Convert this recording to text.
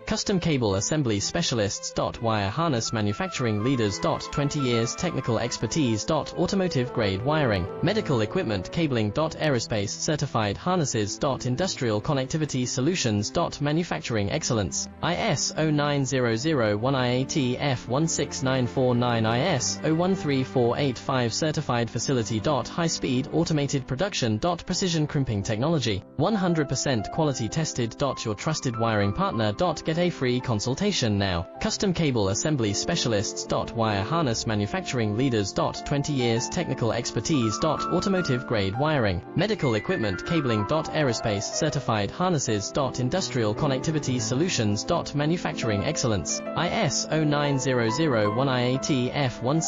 Custom Cable Assembly Specialists. Wire Harness Manufacturing Leaders. 20 years technical expertise. Automotive grade wiring, medical equipment cabling. Aerospace certified harnesses. Industrial connectivity solutions. Manufacturing excellence. ISO 9001 IATF 16949 IS 013485 certified facility. High speed automated production. Precision crimping technology, 100% quality tested. Your trusted wiring partner. Get a free consultation now. Custom Cable Assembly Specialists. Wire Harness Manufacturing Leaders. 20 years technical expertise. Automotive grade wiring, medical equipment cabling. Aerospace certified harnesses. Industrial connectivity solutions. Manufacturing excellence. ISO 9001 IATF 16